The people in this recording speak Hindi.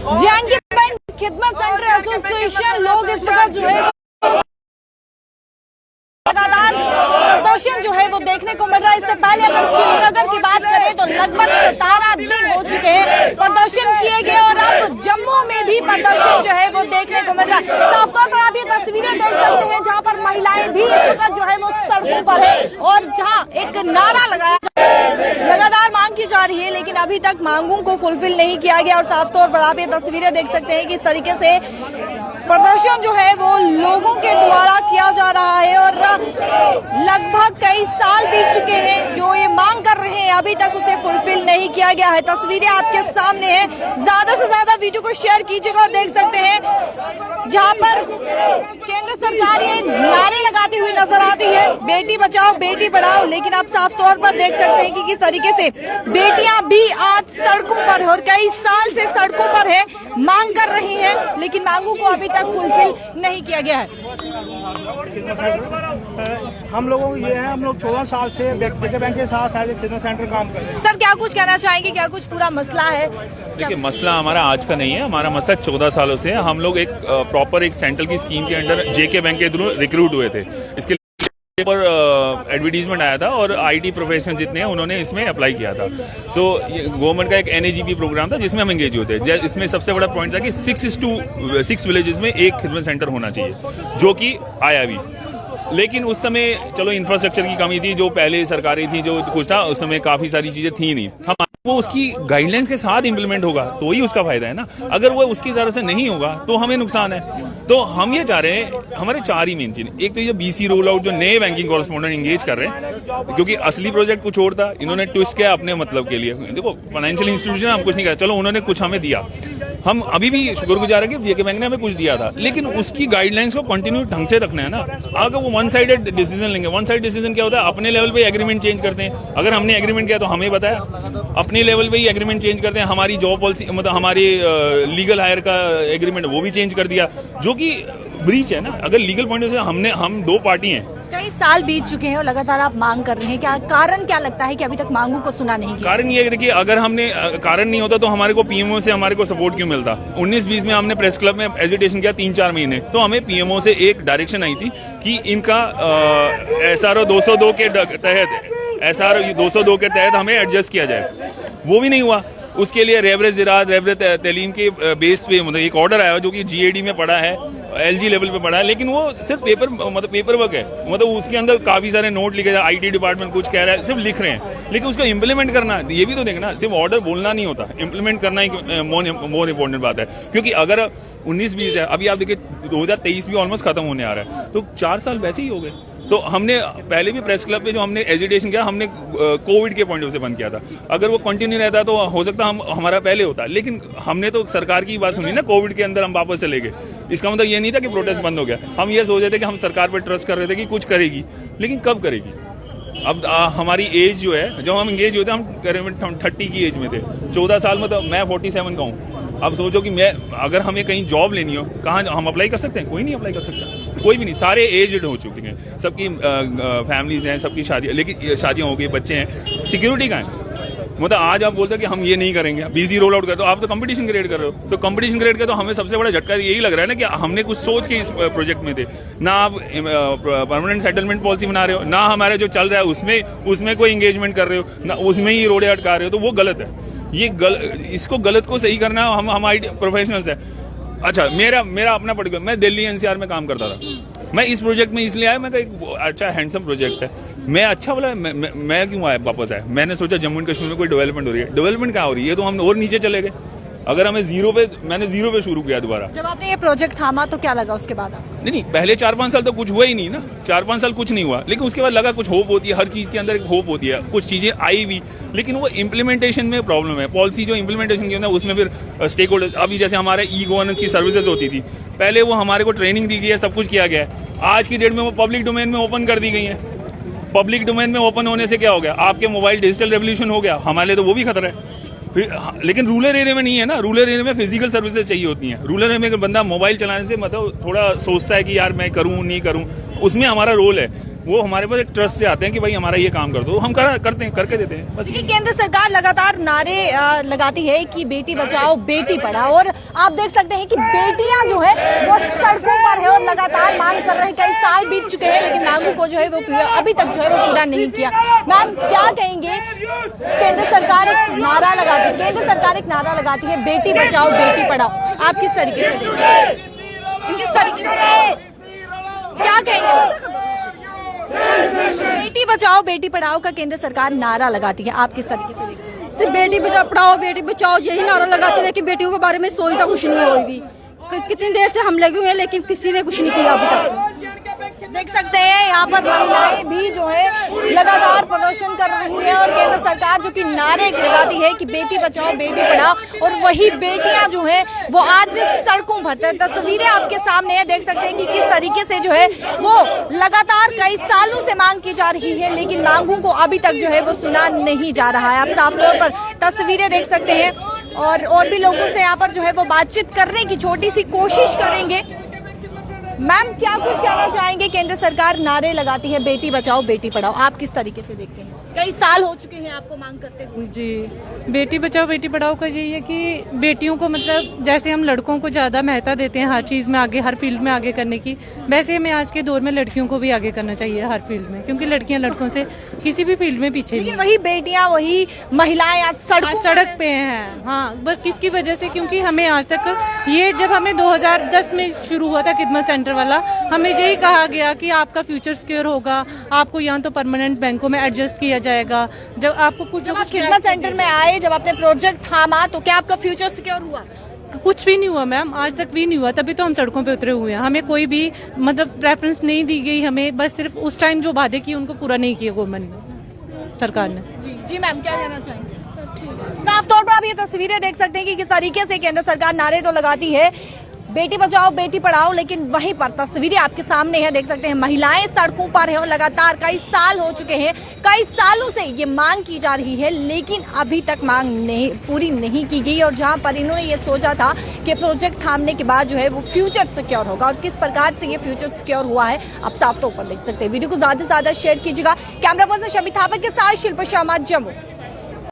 जेएनके बैंक खिदमत सेंटर एसोसिएशन लोग इस वक्त जो है लगातार प्रदर्शन जो है वो देखने को मिल रहा है। इससे पहले अगर श्रीनगर की बात करें तो लगभग 17 दिन हो चुके हैं प्रदर्शन किए गए और अब जम्मू में भी प्रदर्शन जो है वो देखने को मिल रहा है। साफ तौर पर आप ये तस्वीरें देख सकते हैं जहां पर महिलाएं भी इस वक्त जो है वो सड़कों पर है और जहां एक नारा लगाया लगातार मांग की जा रही है, लेकिन अभी तक मांगों को फुलफिल नहीं किया गया। और साफ तौर पर आप ये तस्वीरें देख सकते हैं कि इस तरीके से प्रदर्शन जो है वो लोगों के द्वारा किया जा रहा है और लगभग कई साल बीत चुके हैं जो ये मांग कर रहे हैं, अभी तक उसे फुलफिल नहीं किया गया है। तस्वीरें आपके सामने हैं, ज्यादा से ज्यादा वीडियो को शेयर कीजिएगा और देख सकते हैं जहां पर केंद्र सरकार ये नारे लगाती हुई नजर आती है, बेटी बचाओ बेटी पढ़ाओ, लेकिन आप साफ तौर पर देख सकते हैं कि किस तरीके से बेटियां भी आज सड़कों पर और कई साल से सड़कों पर है, मांग कर रही हैं, लेकिन मांगों को अभी तक फुलफिल नहीं किया गया है। हम लोगों को ये है, हम लोग 14 साल से जेके बैंक के साथ है खिदमत सेंटर काम कर रहे हैं। सर क्या कुछ कहना चाहेंगे, क्या कुछ पूरा मसला है? देखिए मसला हमारा आज का नहीं है, हमारा मसला 14 सालों से है। हम लोग एक प्रॉपर एक सेंट्रल की स्कीम के अंडर जेके बैंक के थ्रू रिक्रूट हुए थे। इसके पर एडवर्टीजमेंट आया था और आईटी प्रोफेशनल जितने हैं उन्होंने इसमें अप्लाई किया था। सो गवर्नमेंट का एक NAGP प्रोग्राम था जिसमें हम एंगेज हुए थे। इसमें सबसे बड़ा पॉइंट था कि 6:6 विलेजेस में एक खिदमत सेंटर होना चाहिए, जो कि आया भी। लेकिन उस समय चलो इंफ्रास्ट्रक्चर की कमी थी, जो पहले सरकारें थी जो कुछ था, उस समय काफ़ी सारी चीज़ें थी नहीं। हम वो उसकी गाइडलाइंस के साथ इंप्लीमेंट होगा तो ही उसका फायदा है ना। अगर वो उसकी तरह से नहीं होगा तो हमें नुकसान है। तो हम ये चाह रहे हैं, हमारे 4 ही मेन चीज़, एक तो ये BC रोल आउट जो नए बैंकिंग कॉरेस्पोंडेंट एंगेज कर रहे हैं, क्योंकि असली प्रोजेक्ट कुछ और था, इन्होंने ट्विस्ट किया अपने मतलब के लिए। देखो फाइनेंशियल इंस्टीट्यूशन हम कुछ नहीं कहा, चलो उन्होंने कुछ हमें दिया, हम अभी भी शुक्रगुजार है कि जेके बैंक ने हमें कुछ दिया था, लेकिन उसकी गाइडलाइंस को कंटिन्यू ढंग से रखना है ना। अगर वो वन साइडेड डिसीजन लेंगे, वन साइड डिसीजन क्या होता है, अपने लेवल पे एग्रीमेंट चेंज करते हैं। अगर हमने एग्रीमेंट किया तो हमें बताया, अपने लेवल पे ही एग्रीमेंट चेंज करते हैं। हमारी जॉब पॉलिसी मतलब हमारी लीगल हायर का एग्रीमेंट वो भी चेंज कर दिया, जो कि ब्रीच है ना। अगर लीगल पॉइंट से हम 2 पार्टी हैं, कई साल बीत चुके हैं और लगातार आप मांग कर रहे हैं, क्या कारण क्या लगता है कि अभी तक मांगों को सुना नहीं किया? कारण ये है, देखिए अगर हमने कारण नहीं होता तो हमारे को PMO से हमारे को सपोर्ट क्यों मिलता। 19-20 में हमने प्रेस क्लब में एजिटेशन किया 3-4 महीने, तो हमें PMO से एक डायरेक्शन आई थी कि इनका SRO 202 के तहत हमें एडजस्ट किया जाए। वो भी नहीं हुआ। उसके लिए रेवरे ज़राअत रेवरे तलीम के बेस पे मतलब एक ऑर्डर आया जो कि GAD में पड़ा है, LG लेवल पे पड़ा है, लेकिन वो सिर्फ पेपर वर्क है। मतलब उसके अंदर काफ़ी सारे नोट लिखे जाए, IT डिपार्टमेंट कुछ कह रहा है, सिर्फ लिख रहे हैं, लेकिन उसको इम्प्लीमेंट करना ये भी तो देखना। सिर्फ ऑर्डर बोलना नहीं होता, इम्प्लीमेंट करना ही मोर इम्पोर्टेंट बात है। क्योंकि अगर 19-20 है, अभी आप देखिए 2023 भी ऑलमोस्ट खत्म होने आ रहा है, तो 4 साल वैसे ही हो गए। तो हमने पहले भी प्रेस क्लब पे जो हमने एजिटेशन किया, हमने कोविड के पॉइंट ऑफ से बंद किया था। अगर वो कंटिन्यू रहता तो हो सकता हमारा पहले होता, लेकिन हमने तो सरकार की बात सुनी ना, कोविड के अंदर हम वापस चले गए। इसका मतलब ये नहीं था कि प्रोटेस्ट बंद हो गया। हम ये सोच रहे थे कि हम सरकार पर ट्रस्ट कर रहे थे कि कुछ करेगी, लेकिन कब करेगी। अब हमारी एज जो है, जब हम एंगेज होते हम करीब 30 की एज में थे, 14 साल में, तो मैं 47 का हूँ। अब सोचो कि मैं अगर हमें कहीं जॉब लेनी हो, कहाँ हम अप्लाई कर सकते हैं? कोई नहीं अप्लाई कर सकता, कोई भी नहीं। सारे एजड हो चुके हैं, सबकी फैमिलीज हैं, सबकी शादी, लेकिन शादियाँ हो गई, बच्चे हैं, सिक्योरिटी कहाँ है? मतलब आज आप बोलते हैं कि हम ये नहीं करेंगे, BC रोल आउट कर दो, आप तो कंपटीशन क्रिएट कर रहे हो। तो कंपटीशन क्रिएट कर तो हमें सबसे बड़ा झटका यही लग रहा है ना कि हमने कुछ सोच के इस प्रोजेक्ट में थे ना। आप परमानेंट सेटलमेंट पॉलिसी बना रहे हो ना, हमारे जो चल रहा है उसमें कोई इंगेजमेंट कर रहे हो ना, उसमें ही रोड़े अटका रहे हो, तो वो गलत है। इसको गलत को सही करना हम IT प्रोफेशनल्स हैं। अच्छा मेरा अपना पर्टिकुलर, मैं दिल्ली NCR में काम करता था। मैं इस प्रोजेक्ट में इसलिए आया, मैं एक अच्छा हैंडसम प्रोजेक्ट है, मैं अच्छा बोला, मैं क्यों आया वापस आया। मैंने सोचा जम्मू एंड कश्मीर में कोई डेवलपमेंट हो रही है। डेवलपमेंट क्या हो रही है, तो हम और नीचे चले गए। अगर हमें मैंने जीरो पे शुरू किया दोबारा। जब आपने ये प्रोजेक्ट थामा तो क्या लगा उसके बाद आपको? नहीं, पहले 4-5 साल तो कुछ हुआ ही नहीं ना, 4-5 साल कुछ नहीं हुआ, लेकिन उसके बाद लगा कुछ होप होती है, हर चीज़ के अंदर एक होप होती है, कुछ चीज़ें आई भी, लेकिन वो इम्प्लीमेंटेशन में प्रॉब्लम है। पॉलिसी जो इम्प्लीमेंटेशन की है ना, उसमें फिर स्टेक होल्डर, अभी जैसे हमारे गवर्नेंस की सर्विसेज होती थी, पहले वो हमारे को ट्रेनिंग दी गई है, सब कुछ किया गया है। आज की डेट में वो पब्लिक डोमेन में ओपन कर दी गई है। पब्लिक डोमेन में ओपन होने से क्या हो गया, आपके मोबाइल डिजिटल रेवोल्यूशन हो गया, हमारे लिए तो वो भी खतरा है। लेकिन रूरल एरिया में नहीं है ना, रूरल एरिया में फिजिकल सर्विसेज चाहिए होती हैं। रूरल एरिया में अगर बंदा मोबाइल चलाने से मतलब थोड़ा सोचता है कि यार मैं करूं नहीं करूं, उसमें हमारा रोल है। वो हमारे पास एक ट्रस्ट से आते हैं कि भाई हमारा ये काम कर दो, हम करते हैं, करके देते हैं बस। देखिए केंद्र सरकार लगातार नारे लगाती है कि बेटी बचाओ बेटी पढ़ाओ, और आप देख सकते हैं कि बेटियां जो है वो सड़कों पर है और लगातार मांग कर रहे हैं। कई साल बीत चुके हैं लेकिन मांगों को जो है वो अभी तक जो है वो पूरा नहीं किया। मैम क्या कहेंगे, केंद्र सरकार एक नारा लगाती है बेटी बचाओ बेटी पढ़ाओ, आप किस तरीके से देखते हैं, किस तरीके से क्या कहेंगे? बेटी बचाओ बेटी पढ़ाओ का केंद्र सरकार नारा लगाती है, आप किस तरीके से देखते हैं? सिर्फ बेटी पढ़ाओ बेटी बचाओ यही नारा लगाते हैं, लेकिन बेटियों के बारे में सोचता कुछ नहीं है कोई भी। कितनी देर से हम लगे हुए हैं लेकिन किसी ने कुछ नहीं किया अभी तक। देख सकते हैं यहाँ पर महिलाएं भी जो है लगातार प्रदर्शन कर रही है और केंद्र सरकार जो कि नारे लगाती है कि बेटी बचाओ बेटी पढ़ाओ, और वही बेटियां जो है वो आज सड़कों पर। तस्वीरें आपके सामने है, देख सकते हैं कि किस तरीके से जो है वो लगातार कई सालों से मांग की जा रही है लेकिन मांगों को अभी तक जो है वो सुना नहीं जा रहा है। आप साफ तौर पर तस्वीरें देख सकते हैं और भी लोगों से यहाँ पर जो है वो बातचीत करने की छोटी सी कोशिश करेंगे। मैम क्या कुछ कहना चाहेंगे, केंद्र सरकार नारे लगाती है बेटी बचाओ बेटी पढ़ाओ, आप किस तरीके से देखते हैं? कई साल हो चुके हैं आपको मांग करते हुए। जी, बेटी बचाओ बेटी पढ़ाओ का यही है कि बेटियों को मतलब जैसे हम लड़कों को ज़्यादा महत्व देते हैं हर चीज़ में आगे, हर फील्ड में आगे करने की, वैसे हमें आज के दौर में लड़कियों को भी आगे करना चाहिए हर फील्ड में, क्योंकि लड़कियां लड़कों से किसी भी फील्ड में पीछे नहीं। वही बेटियां वही महिलाएं आज सड़क पे हैं। हाँ, बस किसकी वजह से? क्योंकि हमें आज तक ये जब हमें 2010 में शुरू हुआ था खिदमत सेंटर वाला, हमें यही कहा गया कि आपका फ्यूचर सिक्योर होगा, आपको यहाँ तो परमानेंट बैंकों में एडजस्ट किया जाएगा। जब आपको कुछ खिदमत सेंटर में आए, जब आपने प्रोजेक्ट थामा तो क्या आपका फ्यूचर सिक्योर हुआ? कुछ भी नहीं हुआ मैम, आज तक भी नहीं हुआ, तभी तो हम सड़कों पे उतरे हुए हैं। हमें कोई भी मतलब प्रेफरेंस नहीं दी गई, हमें बस सिर्फ उस टाइम जो वादे किए उनको पूरा नहीं किया गवर्नमेंट ने, सरकार ने। जी मैम क्या कहना चाहेंगे? साफ तौर पर आप ये तस्वीरें देख सकते हैं कि किस तरीके से केंद्र सरकार नारे तो लगाती है बेटी बचाओ बेटी पढ़ाओ, लेकिन वहीं पर तस्वीरें आपके सामने है, देख सकते हैं महिलाएं सड़कों पर है और लगातार कई साल हो चुके हैं, कई सालों से ये मांग की जा रही है लेकिन अभी तक मांग पूरी नहीं की गई। और जहां पर इन्होंने ये सोचा था कि प्रोजेक्ट थामने के बाद जो है वो फ्यूचर सिक्योर होगा, और किस प्रकार से ये फ्यूचर सिक्योर हुआ है आप साफ तौर पर देख सकते हैं। वीडियो को ज्यादा से ज्यादा शेयर कीजिएगा। कैमरा पर्सन शमी थापा के साथ शिल्पा शर्मा, जम्मू।